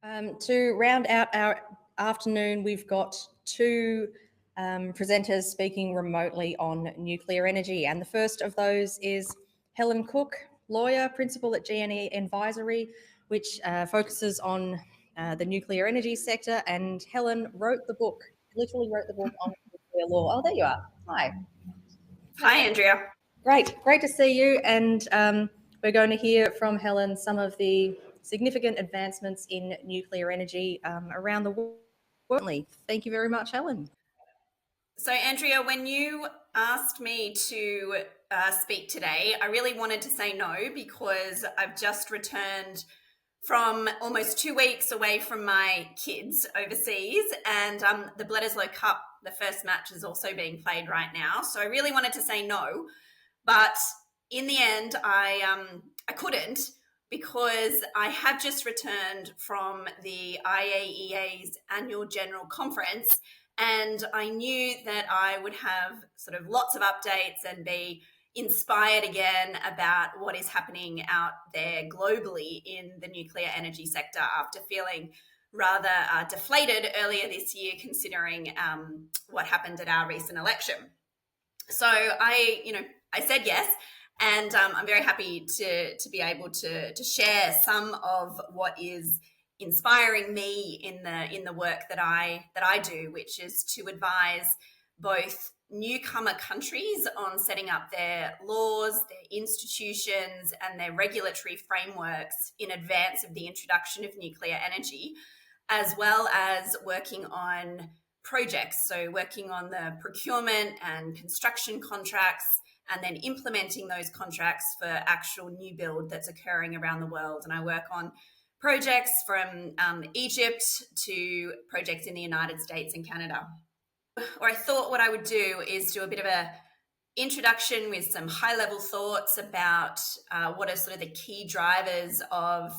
To round out our afternoon, we've got two presenters speaking remotely on nuclear energy. And the first of those is Helen Cook, lawyer, principal at GNE Advisory, which focuses on the nuclear energy sector. And Helen wrote the book, literally wrote the book on nuclear law. Oh, there you are. Hi. Hi, Andrea. Great to see you. And we're going to hear from Helen some of the significant advancements in nuclear energy around the world. Thank you very much, Helen. So, Andrea, when you asked me to speak today, I really wanted to say no because I've just returned from almost 2 weeks away from my kids overseas, and the Bledisloe Cup, the first match, is also being played right now. So I really wanted to say no, but in the end, I couldn't, because I have just returned from the IAEA's annual general conference, and I knew that I would have sort of lots of updates and be inspired again about what is happening out there globally in the nuclear energy sector after feeling rather deflated earlier this year, considering what happened at our recent election. So I said yes, and I'm very happy to be able to share some of what is inspiring me in the work that I do, which is to advise both newcomer countries on setting up their laws, their institutions, and their regulatory frameworks in advance of the introduction of nuclear energy, as well as working on projects. So working on the procurement and construction contracts, and then implementing those contracts for actual new build that's occurring around the world. And I work on projects from Egypt to projects in the United States and Canada. Or I thought what I would do is do a bit of a introduction with some high-level thoughts about what are sort of the key drivers of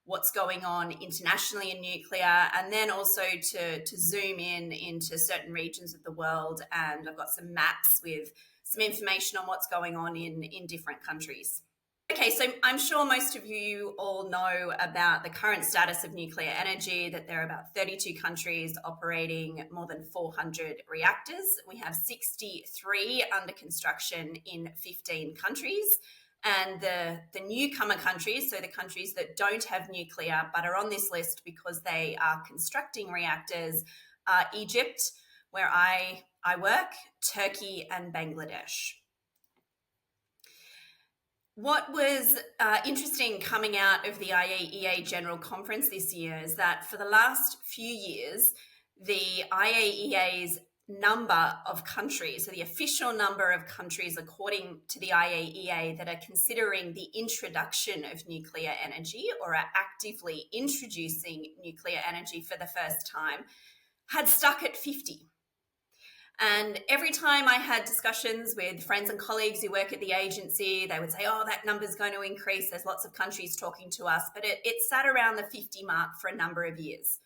what's going on internationally in nuclear, and then also to zoom in into certain regions of the world. And I've got some maps with some information on what's going on in different countries. Okay, so I'm sure most of you all know about the current status of nuclear energy, that there are about 32 countries operating more than 400 reactors. We have 63 under construction in 15 countries. And the newcomer countries, so the countries that don't have nuclear but are on this list because they are constructing reactors, are Egypt, where I work, Turkey, and Bangladesh. What was interesting coming out of the IAEA General Conference this year is that for the last few years, the IAEA's number of countries, so the official number of countries according to the IAEA that are considering the introduction of nuclear energy or are actively introducing nuclear energy for the first time, had stuck at 50. And every time I had discussions with friends and colleagues who work at the agency, they would say, oh, that number's going to increase. There's lots of countries talking to us. But it sat around the 50 mark for a number of years.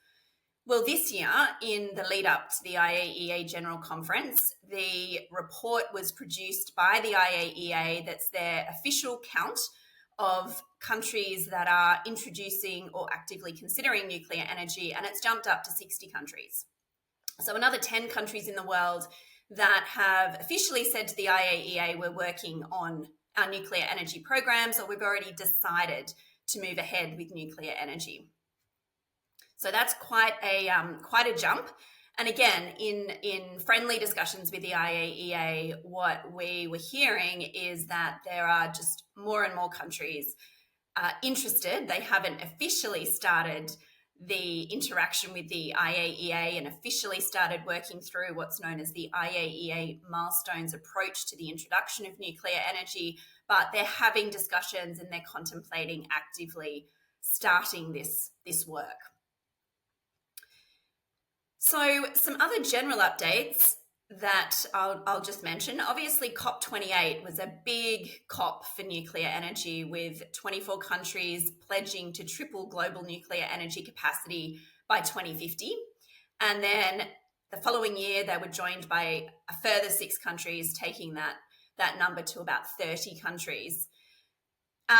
Well, this year, in the lead up to the IAEA General Conference, the report was produced by the IAEA that's their official count of countries that are introducing or actively considering nuclear energy, and it's jumped up to 60 countries. So another 10 countries in the world that have officially said to the IAEA, we're working on our nuclear energy programs, or we've already decided to move ahead with nuclear energy. So that's quite a jump. And again, in friendly discussions with the IAEA, what we were hearing is that there are just more and more countries interested. They haven't officially started the interaction with the IAEA and officially started working through what's known as the IAEA milestones approach to the introduction of nuclear energy, but they're having discussions and they're contemplating actively starting this work. So some other general updates that I'll just mention. Obviously, COP28 was a big COP for nuclear energy, with 24 countries pledging to triple global nuclear energy capacity by 2050. And then the following year, they were joined by a further 6 countries, taking that number to about 30 countries.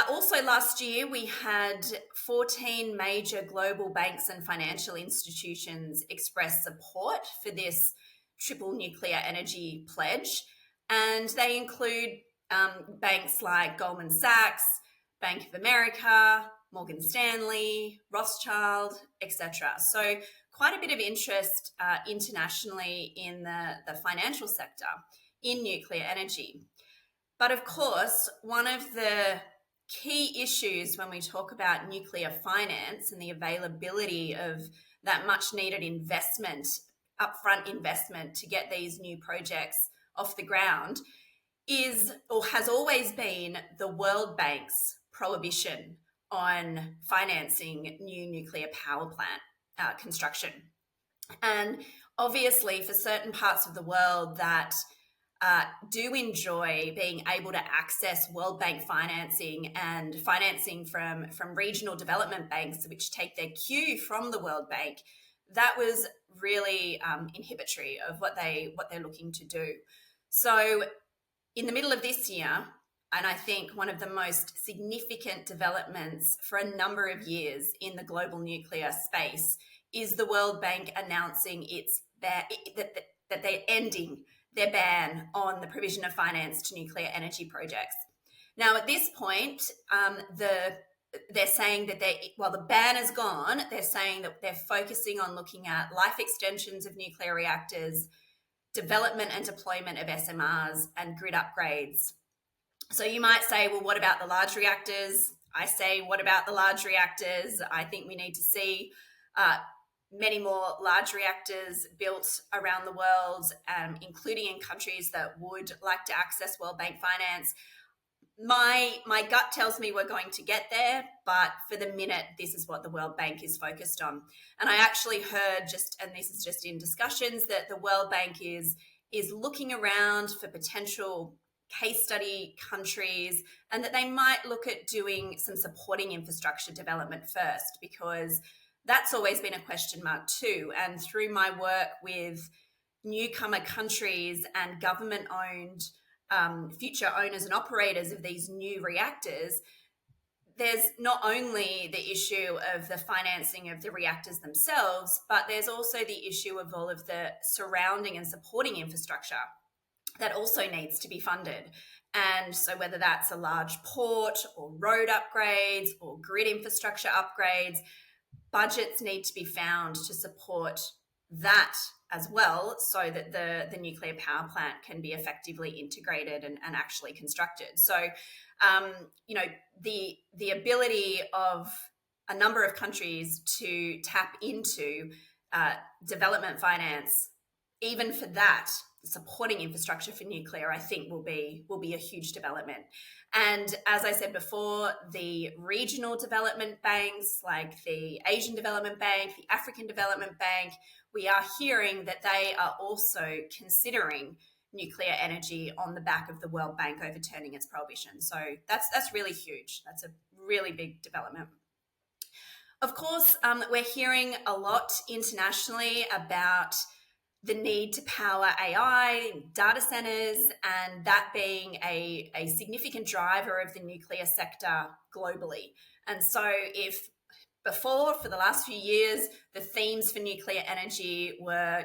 Also last year, we had 14 major global banks and financial institutions express support for this triple nuclear energy pledge. And they include banks like Goldman Sachs, Bank of America, Morgan Stanley, Rothschild, etc. So quite a bit of interest internationally in the financial sector in nuclear energy. But of course, one of the key issues when we talk about nuclear finance and the availability of that much needed investment, upfront investment to get these new projects off the ground is, or has always been, the World Bank's prohibition on financing new nuclear power plant construction. And obviously, for certain parts of the world that do enjoy being able to access World Bank financing and financing from regional development banks, which take their cue from the World Bank, that was really inhibitory of what they're looking to do. So in the middle of this year, and I think one of the most significant developments for a number of years in the global nuclear space is the World Bank announcing that they're ending their ban on the provision of finance to nuclear energy projects. Now, at this point, they're saying that while the ban is gone, they're saying that they're focusing on looking at life extensions of nuclear reactors, development and deployment of SMRs, and grid upgrades. So you might say, well, what about the large reactors? I say, what about the large reactors? I think we need to see many more large reactors built around the world, including in countries that would like to access World Bank finance. My gut tells me we're going to get there, but for the minute, this is what the World Bank is focused on. And I actually heard and this is just in discussions, that the World Bank is looking around for potential case study countries, and that they might look at doing some supporting infrastructure development first, because that's always been a question mark too. And through my work with newcomer countries and government-owned future owners and operators of these new reactors, there's not only the issue of the financing of the reactors themselves, but there's also the issue of all of the surrounding and supporting infrastructure that also needs to be funded. And so whether that's a large port or road upgrades or grid infrastructure upgrades, budgets need to be found to support that as well, so that the nuclear power plant can be effectively integrated and actually constructed. So, the ability of a number of countries to tap into development finance, even for that, supporting infrastructure for nuclear, I think will be a huge development. And as I said before, the regional development banks like the Asian Development Bank, the African Development Bank, we are hearing that they are also considering nuclear energy on the back of the World Bank overturning its prohibition. So that's really huge. That's a really big development. Of course, we're hearing a lot internationally about the need to power AI, data centers, and that being a significant driver of the nuclear sector globally. And so if before, for the last few years, the themes for nuclear energy were,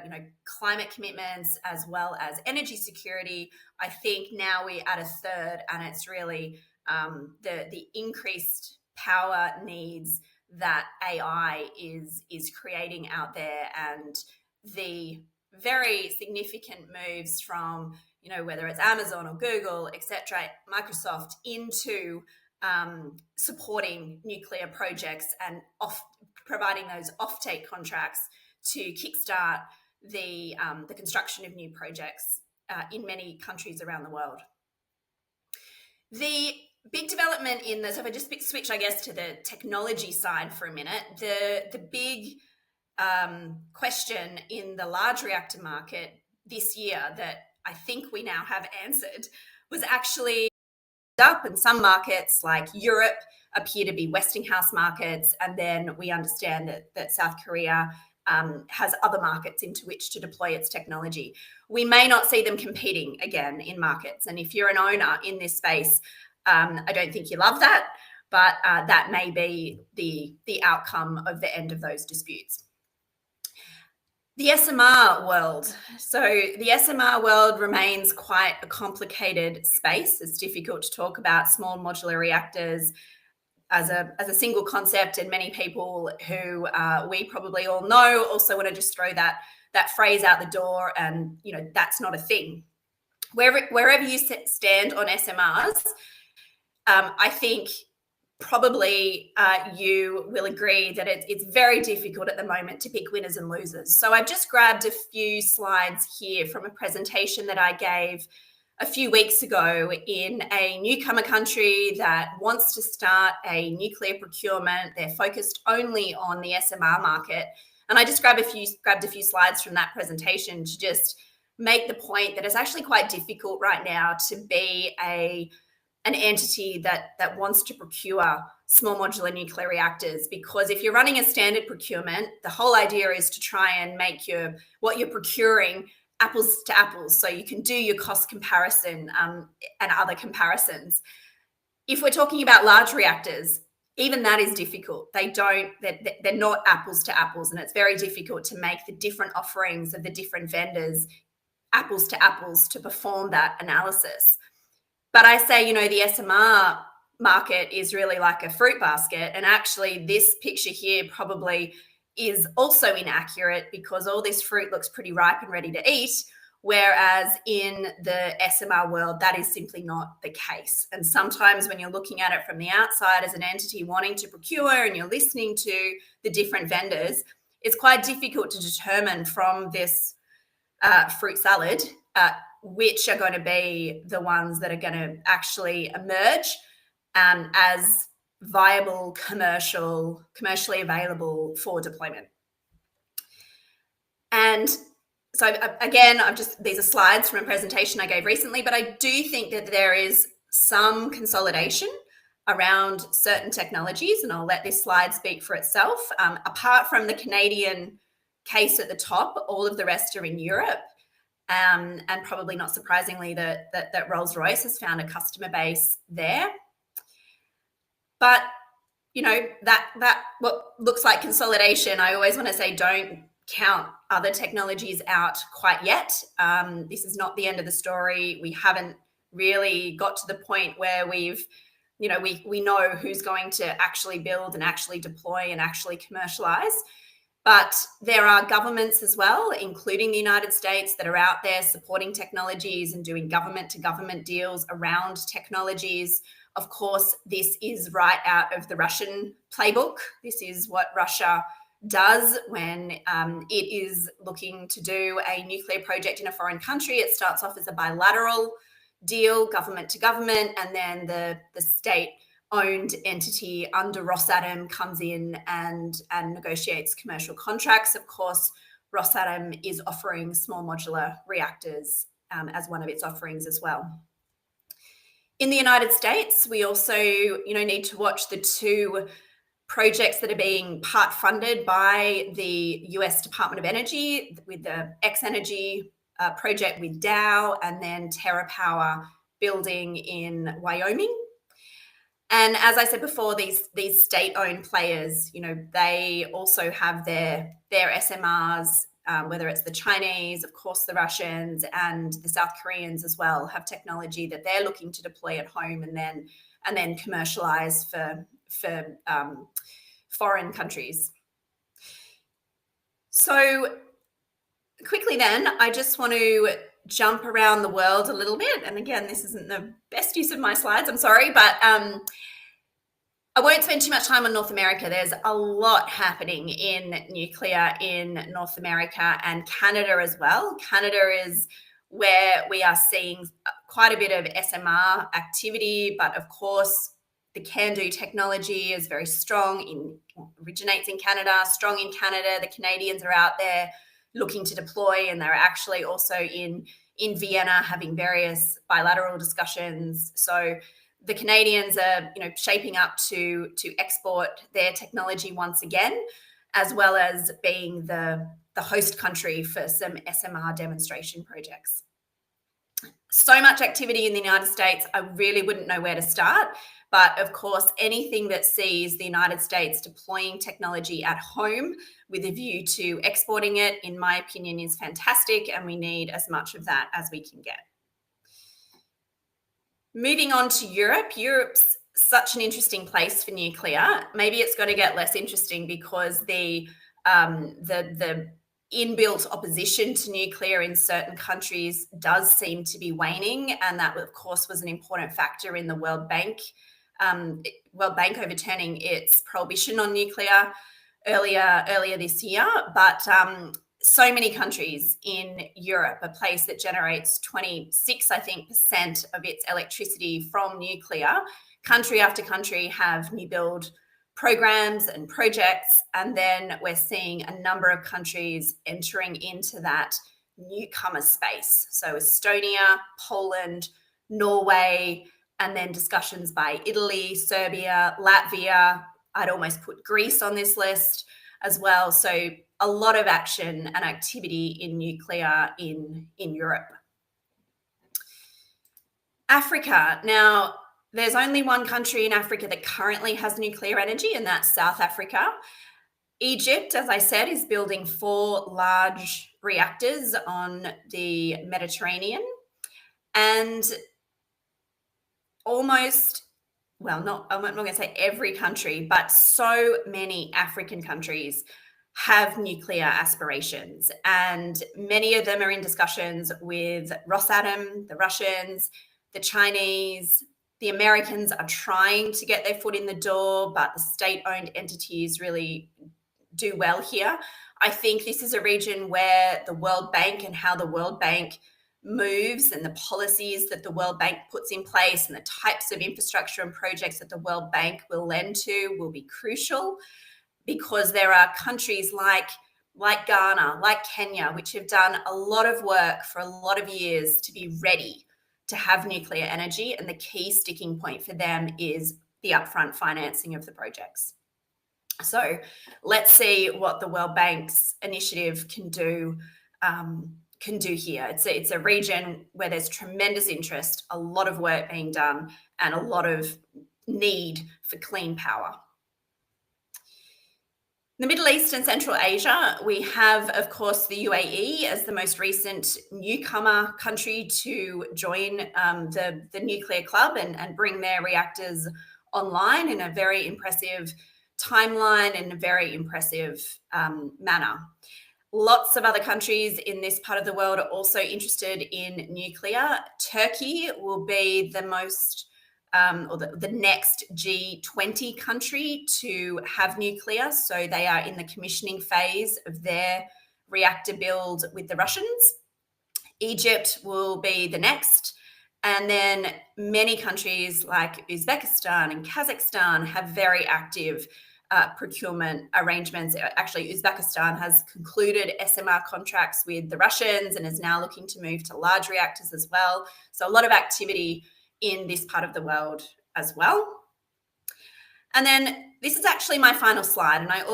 climate commitments as well as energy security, I think now we're at a third, and it's really the increased power needs that AI is creating out there, and the very significant moves from, whether it's Amazon or Google, etc., Microsoft, into supporting nuclear projects and providing those offtake contracts to kickstart the construction of new projects in many countries around the world. The big development so if I just switch, I guess, to the technology side for a minute, the big question in the large reactor market this year that I think we now have answered was actually up, and some markets like Europe appear to be Westinghouse markets, and then we understand that South Korea has other markets into which to deploy its technology. We may not see them competing again in markets, and if you're an owner in this space, I don't think you love that, but that may be the outcome of the end of those disputes. The SMR world. So the SMR world remains quite a complicated space. It's difficult to talk about small modular reactors as a single concept, and many people who we probably all know also want to just throw that phrase out the door, and that's not a thing. Wherever you stand on SMRs, I think probably you will agree that it's very difficult at the moment to pick winners and losers. So I've just grabbed a few slides here from a presentation that I gave a few weeks ago in a newcomer country that wants to start a nuclear procurement. They're focused only on the SMR market. And I just grabbed a few slides from that presentation to just make the point that it's actually quite difficult right now to be an entity that wants to procure small modular nuclear reactors, because if you're running a standard procurement, the whole idea is to try and make what you're procuring apples to apples, so you can do your cost comparison and other comparisons. If we're talking about large reactors, even that is difficult. They're not apples to apples, and it's very difficult to make the different offerings of the different vendors apples to apples to perform that analysis. But I say, the SMR market is really like a fruit basket. And actually, this picture here probably is also inaccurate, because all this fruit looks pretty ripe and ready to eat. Whereas in the SMR world, that is simply not the case. And sometimes when you're looking at it from the outside as an entity wanting to procure, and you're listening to the different vendors, it's quite difficult to determine from this fruit salad which are going to be the ones that are going to actually emerge as viable, commercially available for deployment. And so again, these are slides from a presentation I gave recently, but I do think that there is some consolidation around certain technologies, and I'll let this slide speak for itself. Apart from the Canadian case at the top, all of the rest are in Europe. And probably not surprisingly that Rolls-Royce has found a customer base there. But that what looks like consolidation, I always want to say, don't count other technologies out quite yet. This is not the end of the story. We haven't really got to the point where we know who's going to actually build and actually deploy and actually commercialize. But there are governments as well, including the United States, that are out there supporting technologies and doing government-to-government deals around technologies. Of course, this is right out of the Russian playbook. This is what Russia does when it is looking to do a nuclear project in a foreign country. It starts off as a bilateral deal, government to government, and then the state-owned entity under Rosatom comes in and negotiates commercial contracts. Of course, Rosatom is offering small modular reactors as one of its offerings as well. In the United States, we also need to watch the two projects that are being part funded by the US Department of Energy, with the X-Energy project with Dow, and then TerraPower building in Wyoming. And as I said before, these state-owned players, they also have their SMRs, whether it's the Chinese, of course, the Russians, and the South Koreans as well, have technology that they're looking to deploy at home and then commercialize for foreign countries. So quickly then, I just want to jump around the world a little bit. And again, this isn't the best use of my slides, I'm sorry, but I won't spend too much time on North America. There's a lot happening in nuclear in North America and Canada as well. Canada is where we are seeing quite a bit of SMR activity, but of course, the CANDO technology is very strong, originates in Canada, strong in Canada. The Canadians are out there looking to deploy, and they're actually also in Vienna having various bilateral discussions. So the Canadians are shaping up to export their technology once again, as well as being the host country for some SMR demonstration projects. So much activity in the United States, I really wouldn't know where to start. But of course, anything that sees the United States deploying technology at home with a view to exporting it, in my opinion, is fantastic, and we need as much of that as we can get. Moving on to Europe. Europe's such an interesting place for nuclear. Maybe it's going to get less interesting because the inbuilt opposition to nuclear in certain countries does seem to be waning, and that, of course, was an important factor in the World Bank overturning its prohibition on nuclear earlier this year. But so many countries in Europe, a place that generates 26, I think, % of its electricity from nuclear, country after country have new build programs and projects. And then we're seeing a number of countries entering into that newcomer space. So Estonia, Poland, Norway, and then discussions by Italy, Serbia, Latvia. I'd almost put Greece on this list as well. So a lot of action and activity in nuclear in Europe. Africa. Now, there's only one country in Africa that currently has nuclear energy, and that's South Africa. Egypt, as I said, is building 4 large reactors on the Mediterranean. And almost, well, I'm not going to say every country, but so many African countries have nuclear aspirations, and many of them are in discussions with Rosatom, the Russians, the Chinese. The Americans are trying to get their foot in the door, but the state-owned entities really do well here. I think this is a region where the World Bank and how the World Bank moves and the policies that the World Bank puts in place and the types of infrastructure and projects that the World Bank will lend to will be crucial, because there are countries like Ghana, like Kenya, which have done a lot of work for a lot of years to be ready to have nuclear energy. And the key sticking point for them is the upfront financing of the projects. So let's see what the World Bank's initiative can do here. It's a region where there's tremendous interest, a lot of work being done, and a lot of need for clean power. The Middle East and Central Asia, we have, of course, the UAE as the most recent newcomer country to join the nuclear club and bring their reactors online in a very impressive timeline and a very impressive manner. Lots of other countries in this part of the world are also interested in nuclear. Turkey will be the most or the next G20 country to have nuclear. So they are in the commissioning phase of their reactor build with the Russians. Egypt will be the next. And then many countries like Uzbekistan and Kazakhstan have very active procurement arrangements. Actually, Uzbekistan has concluded SMR contracts with the Russians and is now looking to move to large reactors as well. So a lot of activity in this part of the world as well. And then this is actually my final slide, and I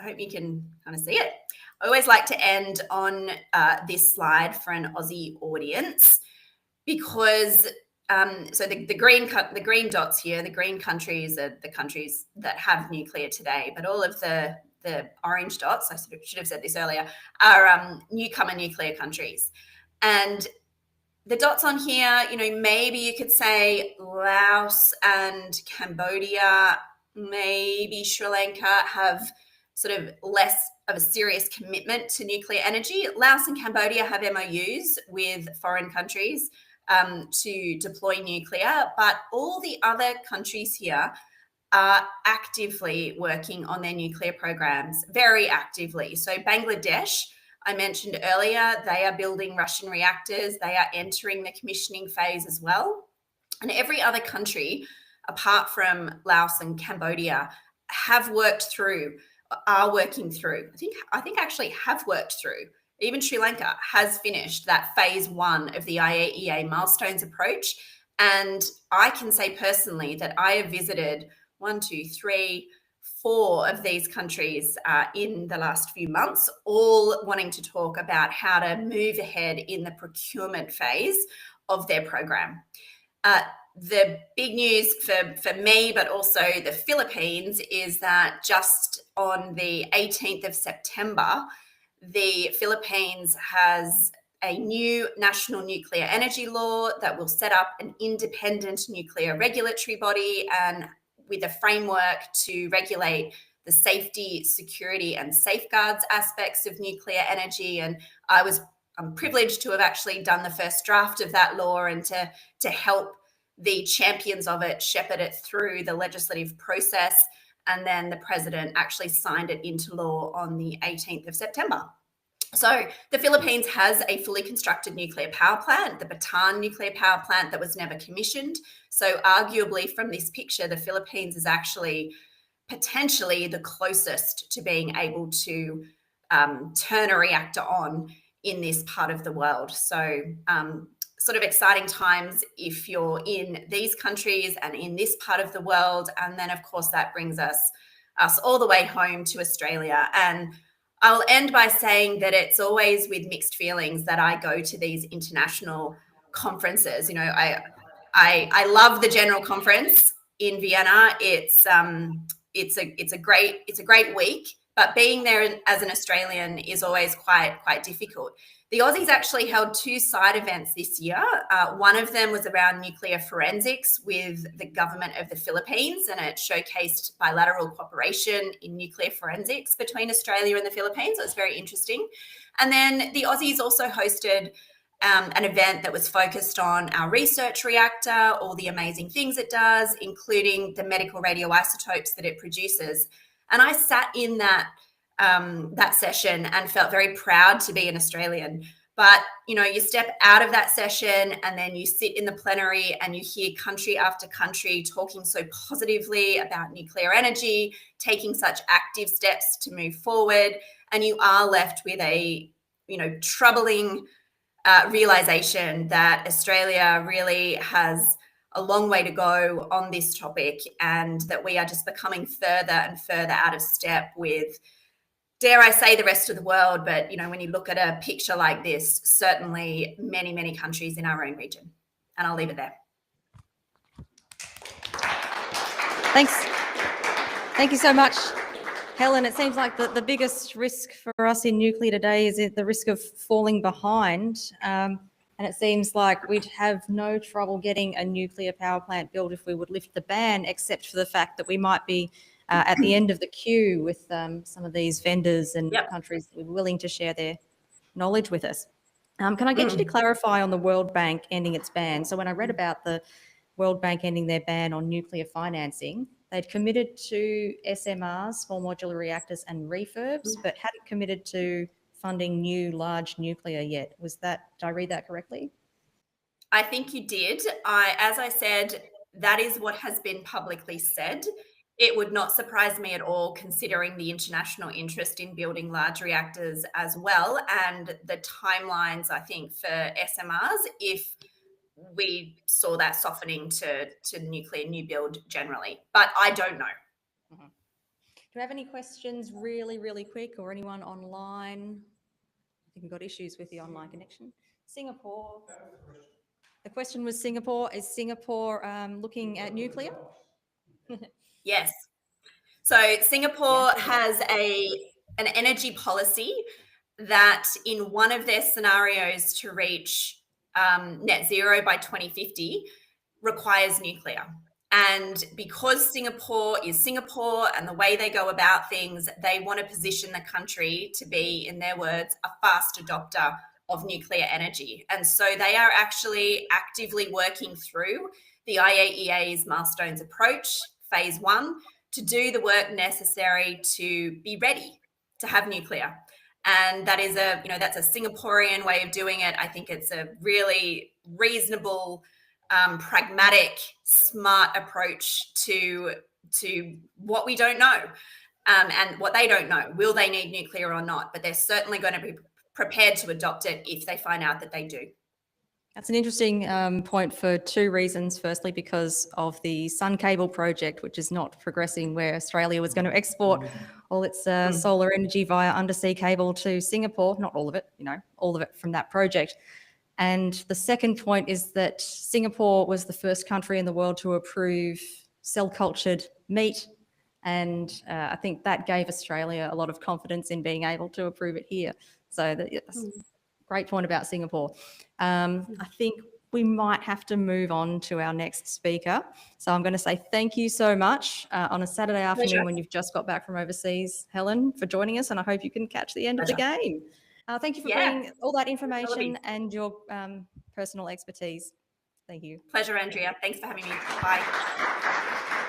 hope you can kind of see it. I always like to end on this slide for an Aussie audience, because so the green dots here, the green countries are the countries that have nuclear today, but all of the orange dots, I should have said this earlier, are newcomer nuclear countries. And the dots on here, maybe you could say Laos and Cambodia, maybe Sri Lanka have sort of less of a serious commitment to nuclear energy. Laos and Cambodia have MOUs with foreign countries to deploy nuclear, but all the other countries here are actively working on their nuclear programs, very actively. So Bangladesh, I mentioned earlier, they are building Russian reactors. They are entering the commissioning phase as well. And every other country, apart from Laos and Cambodia, are working through. I think actually have worked through. Even Sri Lanka has finished that phase 1 of the IAEA milestones approach. And I can say personally that I have visited 4 of these countries in the last few months, all wanting to talk about how to move ahead in the procurement phase of their program. The big news for me, but also the Philippines, is that just on the 18th of September, the Philippines has a new national nuclear energy law that will set up an independent nuclear regulatory body and with a framework to regulate the safety, security, and safeguards aspects of nuclear energy. And I'm privileged to have actually done the first draft of that law and to help the champions of it shepherd it through the legislative process. And then the president actually signed it into law on the 18th of September. So the Philippines has a fully constructed nuclear power plant, the Bataan nuclear power plant that was never commissioned. So arguably from this picture, the Philippines is actually potentially the closest to being able to turn a reactor on in this part of the world. So sort of exciting times if you're in these countries and in this part of the world. And then, of course, that brings us all the way home to Australia. And I'll end by saying that it's always with mixed feelings that I go to these international conferences. You know, I love the General Conference in Vienna. It's a great week, but being there as an Australian is always quite difficult. The Aussies actually held 2 side events this year. One of them was around nuclear forensics with the government of the Philippines, and it showcased bilateral cooperation in nuclear forensics between Australia and the Philippines. It was very interesting. And then the Aussies also hosted an event that was focused on our research reactor, all the amazing things it does, including the medical radioisotopes that it produces. And I sat in that session and felt very proud to be an Australian. But, you know, you step out of that session and then you sit in the plenary and you hear country after country talking so positively about nuclear energy, taking such active steps to move forward. And you are left with a, troubling realization that Australia really has a long way to go on this topic, and that we are just becoming further and further out of step with, dare I say, the rest of the world. But, when you look at a picture like this, certainly many, many countries in our own region. And I'll leave it there. Thanks. Thank you so much, Helen. It seems like the biggest risk for us in nuclear today is the risk of falling behind. And it seems like we'd have no trouble getting a nuclear power plant built if we would lift the ban, except for the fact that we might be at the end of the queue with some of these vendors and countries that are willing to share their knowledge with us. Can I get you to clarify on the World Bank ending its ban? So when I read about the World Bank ending their ban on nuclear financing, they'd committed to SMRs, small modular reactors, and refurbs, but hadn't committed to funding new large nuclear yet. Did I read that correctly? I think you did. As I said, that is what has been publicly said. It would not surprise me at all, considering the international interest in building large reactors as well, and the timelines, I think, for SMRs, if we saw that softening to nuclear new build generally. But I don't know. Mm-hmm. Do you have any questions really, really quick, or anyone online? I think we've got issues with the online connection. Singapore. The question was Singapore. Is Singapore looking at nuclear? Yes. So Singapore has an energy policy that in one of their scenarios to reach net zero by 2050 requires nuclear. And because Singapore is Singapore and the way they go about things, they want to position the country to be, in their words, a fast adopter of nuclear energy. And so they are actually actively working through the IAEA's milestones approach, phase 1, to do the work necessary to be ready to have nuclear. And that is that's a Singaporean way of doing it. I think it's a really reasonable, pragmatic, smart approach to what we don't know, and what they don't know. Will they need nuclear or not? But they're certainly going to be prepared to adopt it if they find out that they do. That's an interesting point for 2 reasons. Firstly, because of the Sun Cable project, which is not progressing, where Australia was going to export all its solar energy via undersea cable to Singapore. Not all of it, all of it from that project. And the second point is that Singapore was the first country in the world to approve cell-cultured meat. And I think that gave Australia a lot of confidence in being able to approve it here. So that's a great point about Singapore. I think we might have to move on to our next speaker. So I'm going to say thank you so much on a Saturday afternoon when you've just got back from overseas, Helen, for joining us. And I hope you can catch the end of the game. Thank you for bringing all that information and your personal expertise. Thank you. Pleasure, Andrea. Thanks for having me. Bye.